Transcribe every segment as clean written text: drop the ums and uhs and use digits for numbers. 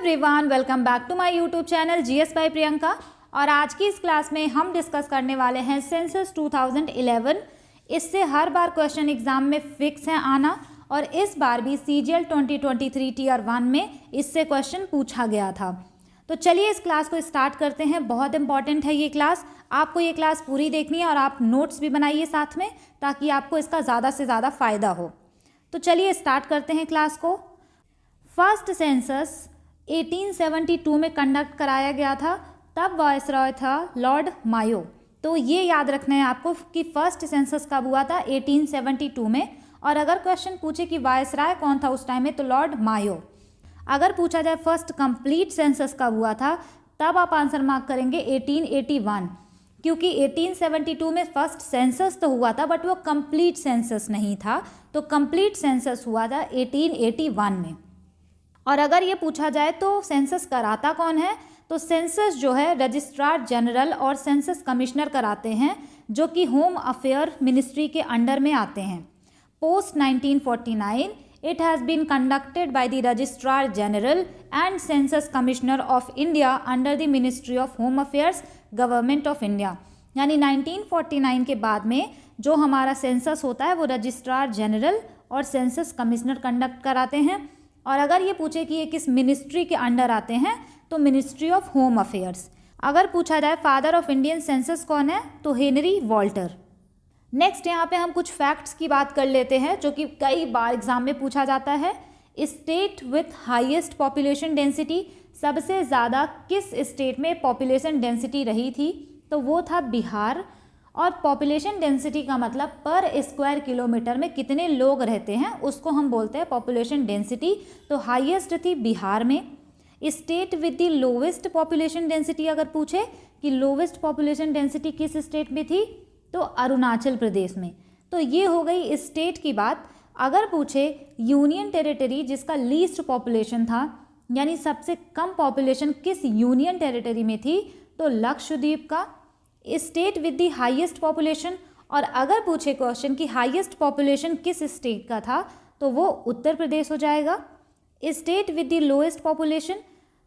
Everyone, welcome back to my YouTube channel GS by Priyanka. और आज की इस क्लास में हम डिस्कस करने वाले हैं सेंसस 2011। इससे हर बार क्वेश्चन एग्जाम में फिक्स है आना, और इस बार भी सीजीएल 2023 टीयर 1 में इससे क्वेश्चन पूछा गया था। तो चलिए इस क्लास को स्टार्ट करते हैं। बहुत इंपॉर्टेंट है ये क्लास, आपको ये क्लास पूरी देखनी है और आप नोट्स भी बनाइए साथ में, ताकि आपको इसका ज़्यादा से ज़्यादा फ़ायदा हो। तो चलिए स्टार्ट करते हैं क्लास को। फर्स्ट सेंसस 1872 में कंडक्ट कराया गया था, तब वायसरॉय था लॉर्ड मायो। तो ये याद रखना है आपको कि फर्स्ट सेंसस कब हुआ था, 1872 में। और अगर क्वेश्चन पूछे कि वायसराय कौन था उस टाइम में, तो लॉर्ड मायो। अगर पूछा जाए फर्स्ट कंप्लीट सेंसस कब हुआ था, तब आप आंसर मार्क करेंगे 1881, क्योंकि 1872 में फर्स्ट सेंसस तो हुआ था बट वो कंप्लीट सेंसस नहीं था। तो कंप्लीट सेंसस हुआ था 1881 में। और अगर ये पूछा जाए तो सेंसस कराता कौन है, तो सेंसस जो है रजिस्ट्रार जनरल और सेंसस कमिश्नर कराते हैं, जो कि होम अफेयर मिनिस्ट्री के अंडर में आते हैं। Post 1949 it has been conducted by the registrar general and census commissioner of India under the Ministry of Home Affairs, Government of India। यानी 1949 के बाद में जो हमारा सेंसस होता है वो रजिस्ट्रार जनरल और सेंसस कमिश्नर कंडक्ट कराते हैं। और अगर ये पूछे कि ये किस मिनिस्ट्री के अंडर आते हैं, तो मिनिस्ट्री ऑफ होम अफेयर्स। अगर पूछा जाए फादर ऑफ इंडियन सेंसस कौन है, तो हेनरी वॉल्टर। नेक्स्ट यहाँ पे हम कुछ फैक्ट्स की बात कर लेते हैं, जो कि कई बार एग्जाम में पूछा जाता है। State with highest population density, सबसे ज़्यादा किस स्टेट में पॉपुलेशन डेंसिटी रही थी, तो वो था बिहार। और पॉपुलेशन डेंसिटी का मतलब पर स्क्वायर किलोमीटर में कितने लोग रहते हैं, उसको हम बोलते हैं पॉपुलेशन डेंसिटी। तो हाईएस्ट थी बिहार में। State with the lowest population density, अगर पूछे कि लोवेस्ट पॉपुलेशन डेंसिटी किस स्टेट में थी, तो अरुणाचल प्रदेश में। तो ये हो गई स्टेट की बात। अगर पूछे यूनियन टेरिटरी जिसका लीस्ट पॉपुलेशन था, यानी सबसे कम पॉपुलेशन किस यूनियन टेरिटरी में थी, तो लक्षद्वीप का। State with the highest population, और अगर पूछे क्वेश्चन कि हाईएस्ट पॉपुलेशन किस स्टेट का था, तो वो उत्तर प्रदेश हो जाएगा। State with the lowest population,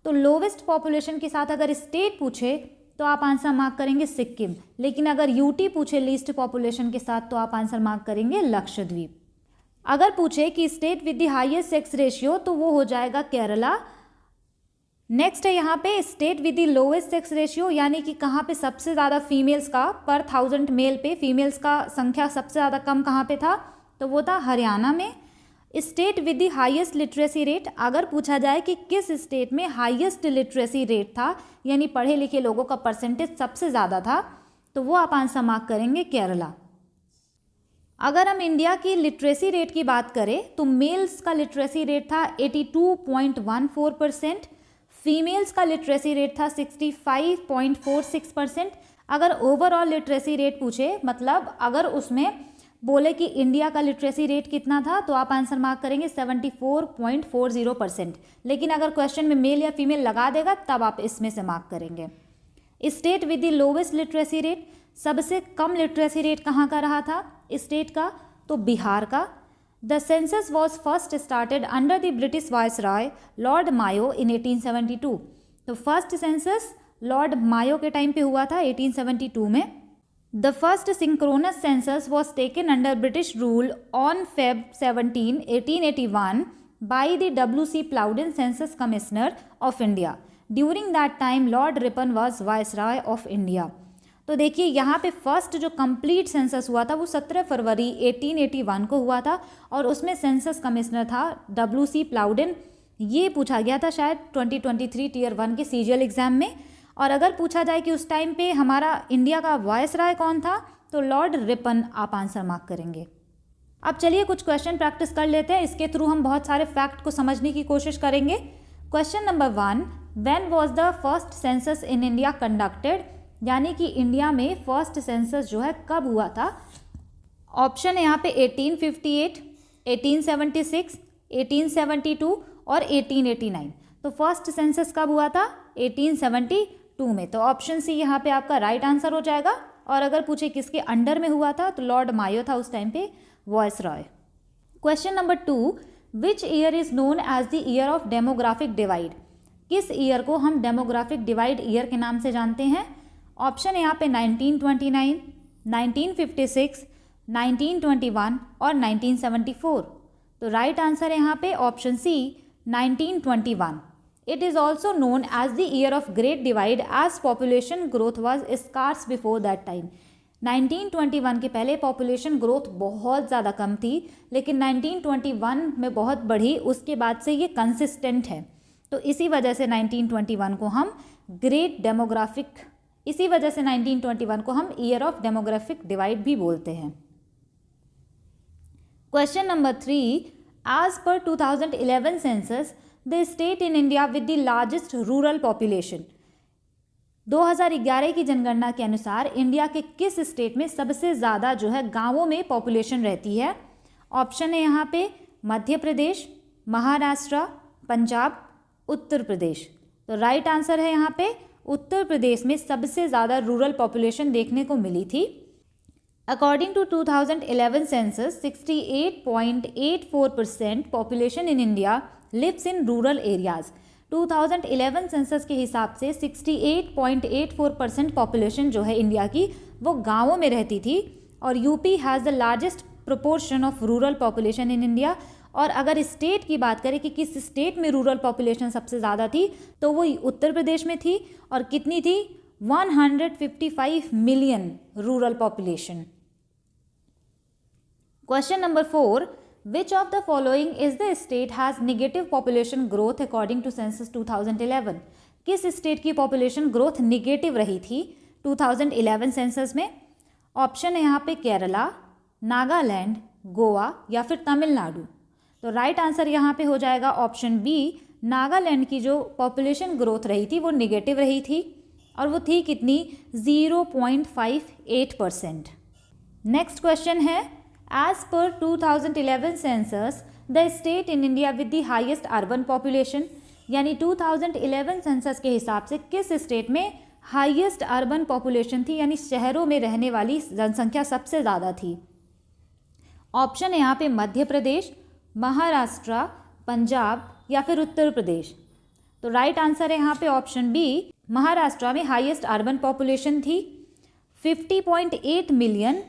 तो लोवेस्ट पॉपुलेशन के साथ अगर स्टेट पूछे तो आप आंसर मार्क करेंगे सिक्किम। लेकिन अगर यूटी पूछे लीस्ट पॉपुलेशन के साथ, तो आप आंसर मार्क करेंगे लक्षद्वीप। अगर पूछे कि state with the highest sex ratio, तो वो हो जाएगा केरला। नेक्स्ट है यहाँ पे state with the lowest sex ratio, यानी कि कहाँ पे सबसे ज़्यादा फीमेल्स का पर 1000 मेल पे फीमेल्स का संख्या सबसे ज़्यादा कम कहाँ पे था, तो वो था हरियाणा में। State with the highest literacy rate, अगर पूछा जाए कि किस स्टेट में हाईएस्ट लिटरेसी रेट था, यानी पढ़े लिखे लोगों का परसेंटेज सबसे ज़्यादा था, तो वो आप आंसर मार्क करेंगे केरला। अगर हम इंडिया की लिटरेसी रेट की बात करें, तो मेल्स का लिटरेसी रेट था 82.14%, फीमेल्स का लिटरेसी रेट था 65.46%। अगर ओवरऑल लिटरेसी रेट पूछे, मतलब अगर उसमें बोले कि इंडिया का लिटरेसी रेट कितना था, तो आप आंसर मार्क करेंगे 74.40%। लेकिन अगर क्वेश्चन में मेल या फीमेल लगा देगा, तब आप इसमें से मार्क करेंगे। State with the lowest literacy rate, सबसे कम लिटरेसी रेट कहाँ का रहा था स्टेट का, तो बिहार का। The census was first started under the British viceroy Lord Mayo in 1872। तो फर्स्ट सेंसस लॉर्ड मायो के टाइम पे हुआ था 1872 में। The first synchronous census was taken under British rule on Feb 17, 1881 by the W.C. Plowden Census Commissioner of India. During that time, Lord Ripon was Viceroy of India. तो देखिए यहाँ पे first जो कंप्लीट सेंसस हुआ था वो 17 फरवरी 1881 को हुआ था, और उसमें सेंसस कमिश्नर था W.C. प्लाउडेन। ये पूछा गया था शायद 2023 टीयर 1 के सीजीएल एग्जाम में। और अगर पूछा जाए कि उस टाइम पे हमारा इंडिया का वायसराय कौन था, तो लॉर्ड रिपन आप आंसर मार्क करेंगे। अब चलिए कुछ क्वेश्चन प्रैक्टिस कर लेते हैं, इसके थ्रू हम बहुत सारे फैक्ट को समझने की कोशिश करेंगे। Question number 1, when was the first census in India conducted, यानी कि इंडिया में फर्स्ट सेंसस जो है कब हुआ था। ऑप्शन है यहाँ पे 1858, 1876, 1872 और 1889। तो फर्स्ट सेंसस कब हुआ था, 1872 में। तो ऑप्शन सी यहाँ पे आपका राइट आंसर हो जाएगा। और अगर पूछे किसके अंडर में हुआ था, तो लॉर्ड मायो था उस टाइम पे viceroy. Question number 2, which year is known as the year of demographic divide. किस ईयर को हम डेमोग्राफिक डिवाइड ईयर के नाम से जानते हैं? ऑप्शन है यहाँ पे 1929, 1956, 1921 और 1974। तो राइट आंसर है यहाँ पे option C 1921। It is also known as the year of great divide as population growth was scarce before that time. 1921 के पहले पॉपुलेशन ग्रोथ बहुत ज़्यादा कम थी, लेकिन 1921 में बहुत बढ़ी, उसके बाद से ये कंसिस्टेंट है। तो इसी वजह से 1921 को हम इसी वजह से 1921 को हम ईयर ऑफ डेमोग्राफिक डिवाइड भी बोलते हैं। Question number 3, as per 2011 census the state in India with the largest rural population. 2011 की जनगणना के अनुसार इंडिया के किस स्टेट में सबसे ज़्यादा जो है गांवों में पॉपुलेशन रहती है? ऑप्शन है यहाँ पे मध्य प्रदेश, महाराष्ट्र, पंजाब, उत्तर प्रदेश। तो राइट आंसर है यहाँ पे उत्तर प्रदेश में सबसे ज़्यादा रूरल पॉपुलेशन देखने को मिली थी। According to 2011 census 68.84% population in India lives in rural areas. 2011 census के हिसाब से 68.84% पॉपुलेशन जो है इंडिया की वो गाँवों में रहती थी, और UP has the largest proportion of rural population in India. और अगर स्टेट की बात करें कि किस स्टेट में रूरल पॉपुलेशन सबसे ज़्यादा थी, तो वो उत्तर प्रदेश में थी, और कितनी थी? 155 million rural population. Question number 4, which of the following is the state has negative population growth according to census 2011? किस स्टेट की पॉपुलेशन ग्रोथ नेगेटिव रही थी 2011 सेंसस में? ऑप्शन है यहाँ पे केरला, नागालैंड, गोवा या फिर तमिलनाडु। तो राइट आंसर यहाँ पे हो जाएगा ऑप्शन बी, नागालैंड की जो पॉपुलेशन ग्रोथ रही थी वो नेगेटिव रही थी, और वो थी कितनी? 0.58%। नेक्स्ट क्वेश्चन है, as per 2011 census the state in India with the highest urban population, यानी 2011 सेंसस के हिसाब से किस स्टेट में हाईएस्ट अर्बन पॉपुलेशन थी, यानी शहरों में रहने वाली जनसंख्या सबसे ज़्यादा थी? ऑप्शन है यहाँ पे मध्य प्रदेश, महाराष्ट्र, पंजाब या फिर उत्तर प्रदेश। तो राइट आंसर है यहाँ पे ऑप्शन बी, महाराष्ट्र में हाईएस्ट अर्बन पॉपुलेशन थी। 50.8 million,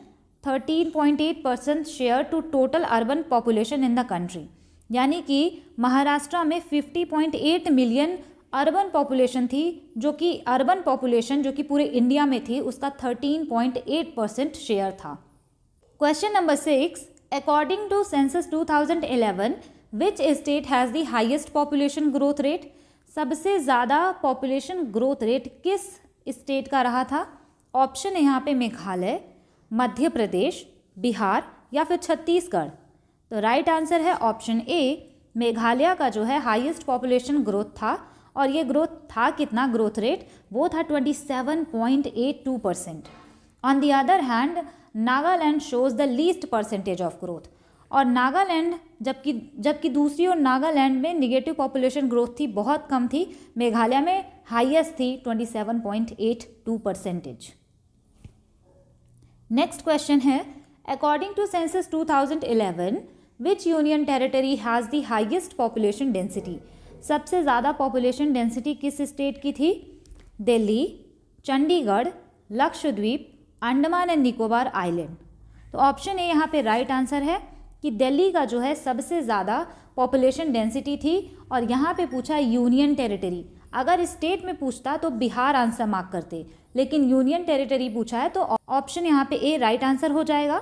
13.8% share to total urban population in the country, यानी कि महाराष्ट्र में 50.8 मिलियन अर्बन पॉपुलेशन थी, जो कि अर्बन पॉपुलेशन जो कि पूरे इंडिया में थी उसका 13.8% शेयर था। Question number 6, according to census 2011 which state has the highest population growth rate? सबसे ज़्यादा पॉपुलेशन ग्रोथ रेट किस स्टेट का रहा था? ऑप्शन है यहाँ पे मेघालय, मध्य प्रदेश, बिहार या फिर छत्तीसगढ़। तो राइट आंसर है ऑप्शन ए, मेघालय का जो है हाईएस्ट पॉपुलेशन ग्रोथ था, और ये ग्रोथ था कितना? ग्रोथ रेट वो था 27.82%। On the other hand Nagaland shows the least percentage of growth, और नागालैंड जबकि दूसरी ओर नागालैंड में निगेटिव पॉपुलेशन ग्रोथ थी, बहुत कम थी, मेघालय में हाईएस्ट थी 27.82%। नेक्स्ट क्वेश्चन है, according to census 2011 which union territory has the highest population density? सबसे ज़्यादा पॉपुलेशन डेंसिटी किस स्टेट की थी? Delhi, Chandigarh, Lakshadweep, Andaman and Nicobar island. तो ऑप्शन ए यहाँ पे राइट आंसर है कि दिल्ली का जो है सबसे ज़्यादा पॉपुलेशन डेंसिटी थी, और यहाँ पे पूछा यूनियन टेरिटरी। अगर स्टेट में पूछता तो बिहार आंसर मार्क करते, लेकिन यूनियन टेरिटरी पूछा है तो ऑप्शन यहाँ पे ए राइट आंसर हो जाएगा।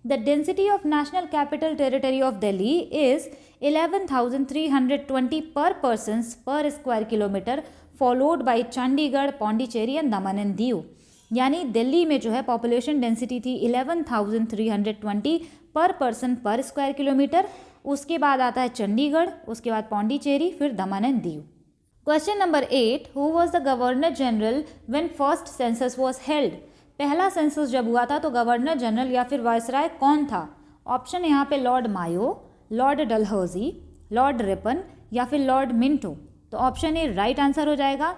The density of national capital territory of Delhi is 11,320 पर पर्सन पर square kilometre, followed by Chandigarh, Pondicherry and Daman and Diu. यानी दिल्ली में जो है पॉपुलेशन डेंसिटी थी 11,320 पर पर्सन पर स्क्वायर किलोमीटर, उसके बाद आता है चंडीगढ़, उसके बाद पौंडीचेरी, फिर दमन and Diu. Question number 8, who was the governor general when first census was held? पहला सेंसस जब हुआ था तो गवर्नर जनरल या फिर वायसराय कौन था? ऑप्शन यहाँ पे लॉर्ड मायो, लॉर्ड डलहौजी, लॉर्ड रिपन या फिर लॉर्ड मिंटो। तो ऑप्शन ए राइट आंसर हो जाएगा।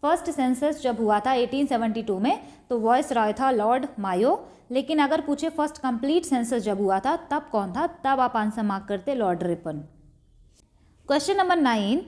फर्स्ट सेंसस जब हुआ था 1872 में तो वायसराय था लॉर्ड मायो, लेकिन अगर पूछे फर्स्ट कंप्लीट सेंसस जब हुआ था तब कौन था, तब आप आंसर मार्क करते Lord Ripon. Question number 9,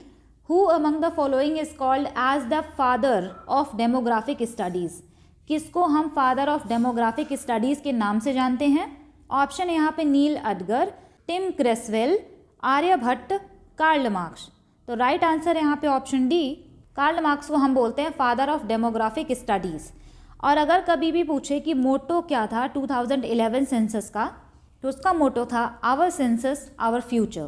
who among the following is called as the father of demographic studies? किसको हम फादर ऑफ डेमोग्राफिक स्टडीज़ के नाम से जानते हैं? ऑप्शन यहाँ पे नील अडगर, टिम क्रेसवेल, आर्यभट्ट, कार्ल मार्क्स। तो राइट आंसर यहाँ पे ऑप्शन डी, कार्ल मार्क्स को हम बोलते हैं फादर ऑफ डेमोग्राफिक स्टडीज़। और अगर कभी भी पूछे कि मोटो क्या था 2011 सेंसस का, तो उसका मोटो था our census our future.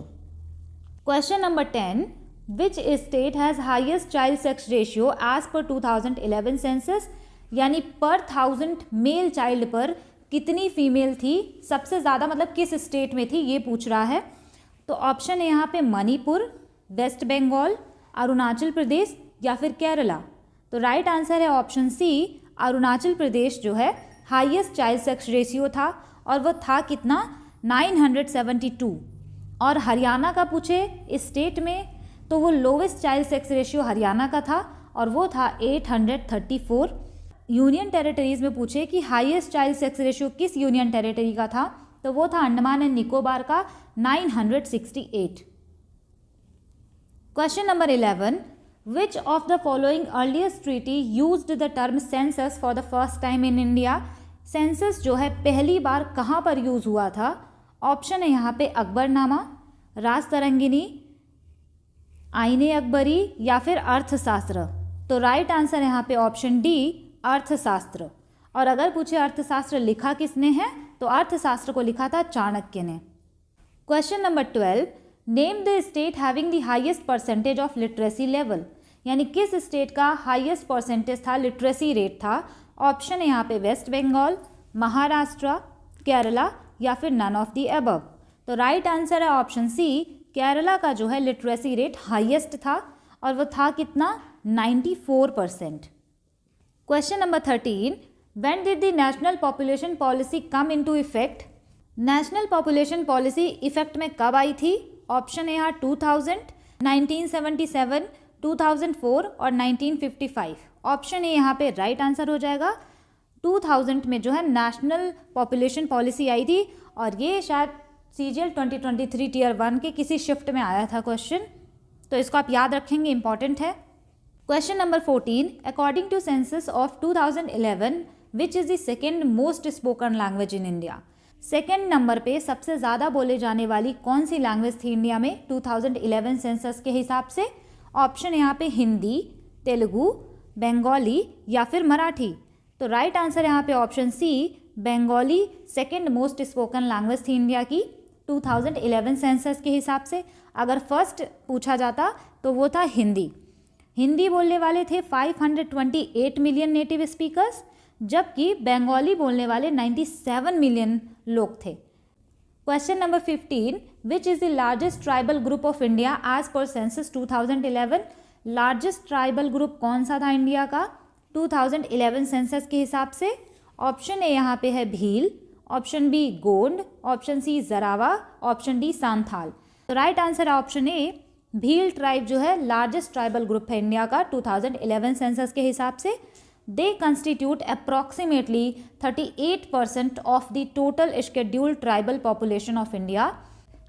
Question number 10, which state has highest child sex ratio as per 2011 census? यानी पर 1000 मेल चाइल्ड पर कितनी फीमेल थी, सबसे ज़्यादा मतलब किस स्टेट में थी, ये पूछ रहा है। तो ऑप्शन है यहाँ पे मणिपुर, वेस्ट बंगाल, अरुणाचल प्रदेश या फिर केरला। तो राइट आंसर है ऑप्शन सी, अरुणाचल प्रदेश जो है हाईएस्ट चाइल्ड सेक्स रेशियो था, और वो था कितना, 972। और हरियाणा का पूछे स्टेट में, तो वो lowest child sex ratio Haryana का था और वो था 834। यूनियन टेरिटरीज में पूछे कि हाईएस्ट चाइल्ड सेक्स रेशियो किस यूनियन टेरिटरी का था, तो वो था अंडमान एंड निकोबार का 968। Question number 11, which of the following earliest treaty used the term census for the first time in India? Census जो है पहली बार कहाँ पर यूज हुआ था? ऑप्शन है यहाँ पे अकबरनामा, राजतरंगिनी, आईने अकबरी या फिर अर्थशास्त्र। तो राइट आंसर यहाँ पे ऑप्शन डी, अर्थशास्त्र। और अगर पूछे अर्थशास्त्र लिखा किसने है, तो अर्थशास्त्र को लिखा था चाणक्य ने। Question number 12, name the state having the highest percentage of literacy level? यानी किस स्टेट का हाईएस्ट परसेंटेज था, लिटरेसी रेट था? ऑप्शन है यहाँ पे वेस्ट बंगाल, महाराष्ट्र, केरला या फिर नन ऑफ द अबव। तो राइट आंसर है ऑप्शन सी, केरला का जो है लिटरेसी रेट हाईएस्ट था और वो था कितना, 94%। Question number 13, when did the national population policy come into effect? National population policy effect में कब आई थी? ऑप्शन है यहाँ 2000, 1977, 2004 और 1955। ऑप्शन है यहाँ पे राइट आंसर हो जाएगा 2000 में जो है नेशनल पॉपुलेशन पॉलिसी आई थी, और ये शायद CGL 2023 टीयर 1 के किसी शिफ्ट में आया था क्वेश्चन, तो इसको आप याद रखेंगे, इंपॉर्टेंट है। Question number 14, according to census of 2011 which is the second most spoken language in India? Second number पे सबसे ज़्यादा बोले जाने वाली कौन सी लैंग्वेज थी इंडिया में 2011 सेंसस के हिसाब से? ऑप्शन यहाँ पे हिंदी, तेलुगु, बंगाली या फिर मराठी। तो राइट आंसर यहाँ पे option C, Bengali second most spoken language थी इंडिया की 2011 सेंसस के हिसाब से। अगर फर्स्ट पूछा जाता तो वो था हिंदी। हिंदी बोलने वाले थे 528 मिलियन नेटिव स्पीकर्स, जबकि बंगाली बोलने वाले 97 मिलियन लोग थे। Question number 15, which is the largest tribal group of India as per census 2011? Largest tribal group कौन सा था इंडिया का 2011 सेंसस के हिसाब से? ऑप्शन ए यहाँ पे है Bhil, option B Gond, option C Jarawa, option D Santhal. तो राइट आंसर है ऑप्शन ए, भील ट्राइब जो है लार्जेस्ट ट्राइबल ग्रुप है इंडिया का 2011 सेंसस के हिसाब से। They constitute approximately 38% of the total scheduled tribal population of India.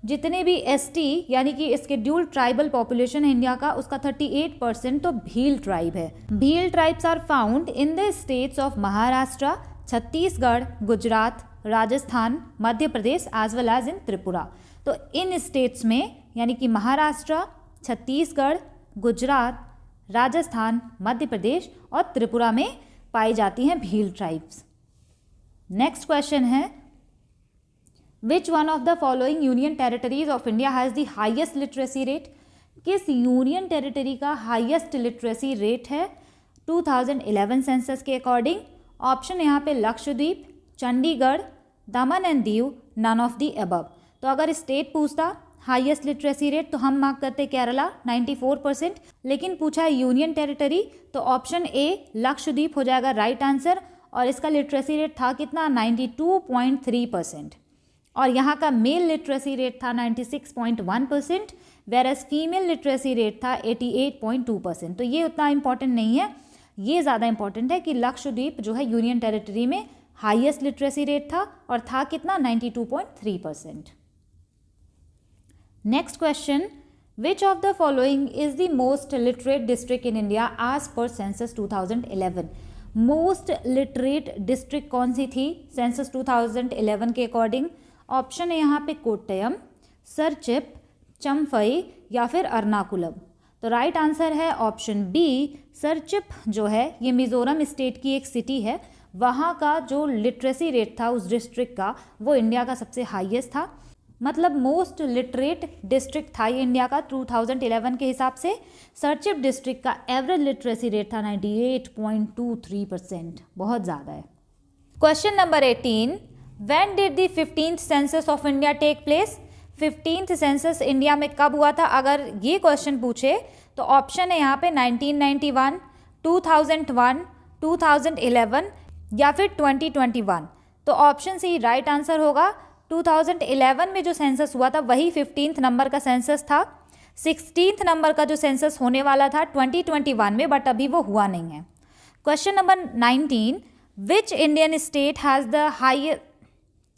जितने भी ST यानी कि शेड्यूल्ड ट्राइबल पॉपुलेशन है इंडिया का, उसका 38% तो भील ट्राइब है। Bhil tribes are found in the states of Maharashtra, Chhattisgarh, Gujarat, Rajasthan, Madhya Pradesh as well as in Tripura. तो इन स्टेट्स में यानी कि महाराष्ट्र, छत्तीसगढ़, गुजरात, राजस्थान, मध्य प्रदेश और त्रिपुरा में पाई जाती हैं भील ट्राइब्स। नेक्स्ट क्वेश्चन है, which one of the following union territories of India has the highest literacy rate? किस यूनियन टेरिटरी का हाईएस्ट लिटरेसी रेट है 2011 सेंसस के अकॉर्डिंग? ऑप्शन यहाँ पे Lakshadweep, Chandigarh, Daman and Diu, none of the above. तो अगर स्टेट पूछता हाईएस्ट लिटरेसी रेट तो हम मार्क करते केरला 94%, लेकिन पूछा है यूनियन टेरिटरी तो ऑप्शन ए लक्षद्वीप हो जाएगा राइट आंसर, और इसका लिटरेसी रेट था कितना 92.3%। और यहाँ का मेल लिटरेसी रेट था 96.1%, वेरएस फीमेल लिटरेसी रेट था 88.2%। तो ये उतना इंपॉर्टेंट नहीं है, ये ज़्यादा इंपॉर्टेंट है कि लक्षद्वीप जो है यूनियन टेरिटरी में हाईएस्ट लिटरेसी रेट था और था कितना 92.3%। Next question, which of the following is the most literate district in India as per census 2011? Most literate district कौन सी थी सेंसस 2011 के अकॉर्डिंग? ऑप्शन है यहाँ पे कोट्टयम, सरचिप, चम्फई या फिर एर्नाकुलम। तो राइट आंसर है ऑप्शन बी, सरचिप जो है ये मिजोरम स्टेट की एक सिटी है, वहाँ का जो लिटरेसी रेट था उस डिस्ट्रिक्ट का वो इंडिया का सबसे हाईएस्ट था। मतलब मोस्ट लिटरेट डिस्ट्रिक्ट था ये इंडिया का 2011 के हिसाब से। सरचिप डिस्ट्रिक्ट का एवरेज लिटरेसी रेट था 98.23%, बहुत ज़्यादा है। Question number 18, when did the 15th census of India take place? 15th census India में कब हुआ था? अगर ये क्वेश्चन पूछे तो ऑप्शन है यहाँ पे 1991, 2001, 2011 या फिर 2021। तो ऑप्शन सी राइट आंसर होगा। 2011 में जो सेंसस हुआ था वही 15th नंबर का सेंसस था। 16th नंबर का जो सेंसस होने वाला था 2021 में, बट अभी वो हुआ नहीं है। Question number 19, which Indian state has the highest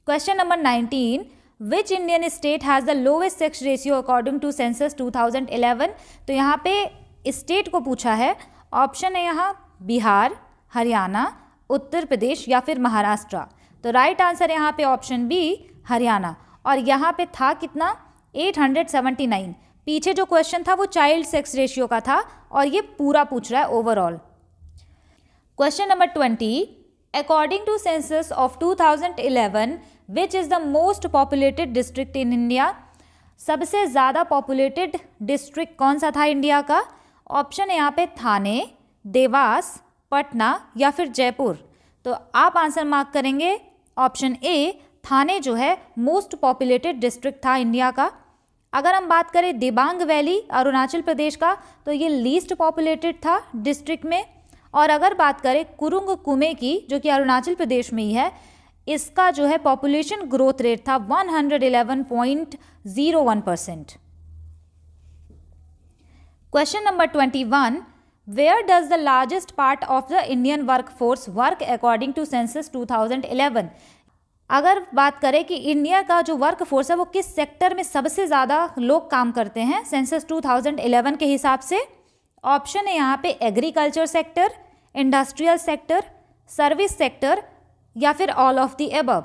question number 19, which Indian state has the lowest sex ratio according to census 2011? तो यहाँ पे स्टेट को पूछा है। ऑप्शन है यहाँ बिहार, हरियाणा, उत्तर प्रदेश या फिर महाराष्ट्र। तो राइट आंसर यहाँ पे ऑप्शन बी, हरियाणा। और यहाँ पे था कितना? 879। पीछे जो क्वेश्चन था वो चाइल्ड सेक्स रेशियो का था और ये पूरा पूछ रहा है overall. Question number 20, according to census of 2011 which is the most populated district in India? सबसे ज़्यादा पॉपुलेटेड डिस्ट्रिक्ट कौन सा था इंडिया का? ऑप्शन है यहाँ पे थाने, देवास, पटना या फिर जयपुर। तो आप आंसर मार्क करेंगे ऑप्शन ए, थाने जो है मोस्ट पॉपुलेटेड डिस्ट्रिक्ट था इंडिया का। अगर हम बात करें दिबांग वैली अरुणाचल प्रदेश का तो ये लीस्ट पॉपुलेटेड था डिस्ट्रिक्ट में। और अगर बात करें कुरुंग कुमे की जो कि अरुणाचल प्रदेश में ही है, इसका जो है पॉपुलेशन ग्रोथ रेट था 111.01%। Question number 21, where does the largest part of the Indian workforce work according to census 2011? अगर बात करें कि इंडिया का जो वर्क फोर्स है वो किस सेक्टर में सबसे ज़्यादा लोग काम करते हैं सेंसस 2011 के हिसाब से? ऑप्शन है यहाँ पे agriculture sector, industrial sector, service sector या फिर ऑल ऑफ द अबव।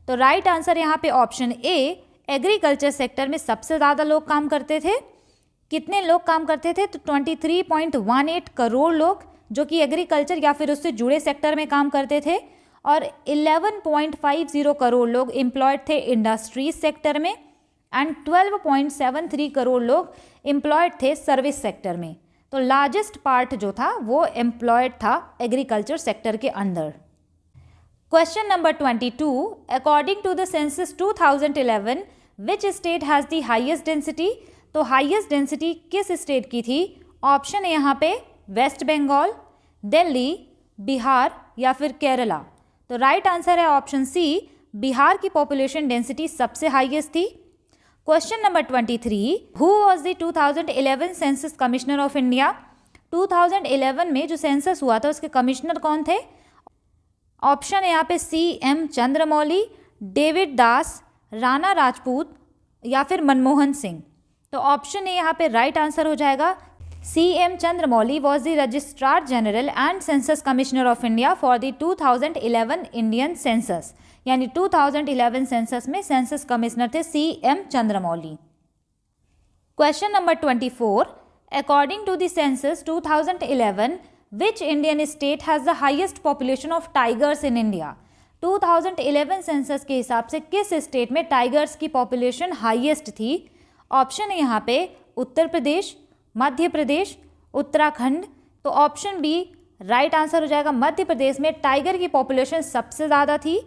तो राइट आंसर यहाँ पे ऑप्शन ए, एग्रीकल्चर सेक्टर में सबसे ज़्यादा लोग काम करते थे। कितने लोग काम करते थे? तो 23.18 करोड़ लोग जो कि एग्रीकल्चर या फिर उससे जुड़े सेक्टर में काम करते थे, और 11.50 करोड़ लोग एम्प्लॉयड थे इंडस्ट्रीज सेक्टर में एंड 12.73 करोड़ लोग एम्प्लॉयड थे सर्विस सेक्टर में। तो लार्जेस्ट पार्ट जो था वो एम्प्लॉयड था एग्रीकल्चर सेक्टर के अंदर। Question number 22, according to the census 2011 which state has the highest density? तो हाईएस्ट डेंसिटी किस स्टेट की थी? ऑप्शन है यहाँ पे वेस्ट बंगाल, दिल्ली, बिहार या फिर केरला। तो राइट आंसर है ऑप्शन सी, बिहार की पॉपुलेशन डेंसिटी सबसे हाईएस्ट थी। Question number 23, who was the 2011 census commissioner of India? 2011 में जो सेंसस हुआ था उसके कमिश्नर कौन थे? ऑप्शन है यहाँ पे CM चंद्रमौली, डेविड दास, राणा राजपूत या फिर मनमोहन सिंह। तो ऑप्शन ए यहाँ पे राइट आंसर हो जाएगा। CM Chandramouli was the registrar general and census commissioner of India for the 2011 Indian census, यानी 2011 सेंसस में सेंसस कमिश्नर थे CM Chandramouli. Question number 24, according to the census 2011 which Indian state has the highest population of tigers in India? 2011 census के हिसाब से किस state में tigers की population highest थी? ऑप्शन है यहाँ पे उत्तर प्रदेश, मध्य प्रदेश, उत्तराखंड। तो ऑप्शन बी राइट आंसर हो जाएगा। मध्य प्रदेश में टाइगर की पॉपुलेशन सबसे ज़्यादा थी।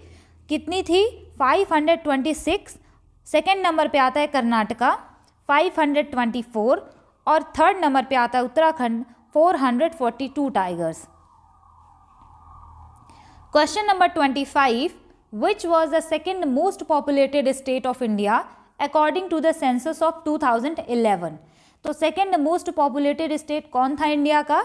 कितनी थी? 526। सेकेंड नंबर पे आता है कर्नाटका 524 और थर्ड नंबर पे आता है Uttarakhand 442 tigers. Question number 25, which was the second most populated state of India according to the census of 2011? तो सेकेंड मोस्ट पॉपुलेटेड स्टेट कौन था इंडिया का?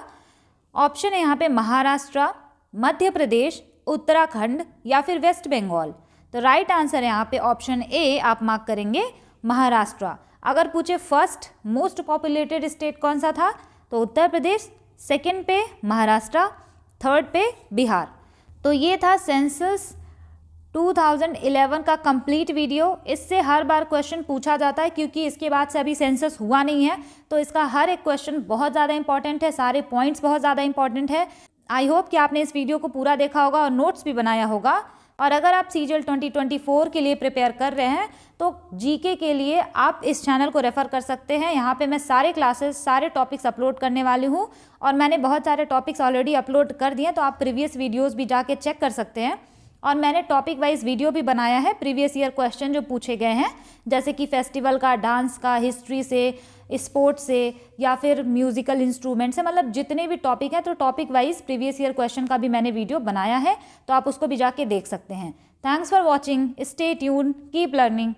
ऑप्शन है यहाँ पे महाराष्ट्र, मध्य प्रदेश, उत्तराखंड या फिर वेस्ट बंगाल। तो राइट आंसर है यहाँ पे ऑप्शन ए, आप मार्क करेंगे महाराष्ट्र। अगर पूछे फर्स्ट मोस्ट पॉपुलेटेड स्टेट कौन सा था, तो उत्तर प्रदेश, सेकंड पे महाराष्ट्र, थर्ड पे बिहार। तो ये था सेंसस 2011 का कंप्लीट वीडियो। इससे हर बार क्वेश्चन पूछा जाता है क्योंकि इसके बाद से अभी सेंसस हुआ नहीं है, तो इसका हर एक क्वेश्चन बहुत ज़्यादा इंपॉर्टेंट है, सारे पॉइंट्स बहुत ज़्यादा इंपॉर्टेंट है। आई होप कि आपने इस वीडियो को पूरा देखा होगा और नोट्स भी बनाया होगा। और अगर आप सीजीएल 2024 के लिए प्रिपेयर कर रहे हैं तो जीके के लिए आप इस चैनल को रेफ़र कर सकते हैं। यहाँ पे मैं सारे क्लासेस, सारे टॉपिक्स अपलोड करने वाली हूँ और मैंने बहुत सारे टॉपिक्स ऑलरेडी अपलोड कर दिए, तो आप प्रीवियस वीडियोस भी जाके चेक कर सकते हैं। और मैंने टॉपिक वाइज वीडियो भी बनाया है, प्रीवियस ईयर क्वेश्चन जो पूछे गए हैं, जैसे कि फेस्टिवल का, डांस का, हिस्ट्री से, स्पोर्ट्स से या फिर म्यूजिकल इंस्ट्रूमेंट से, मतलब जितने भी टॉपिक हैं, तो topic wise previous year question का भी मैंने वीडियो बनाया है, तो आप उसको भी जाके देख सकते हैं। Thanks for watching, stay tune, keep learning.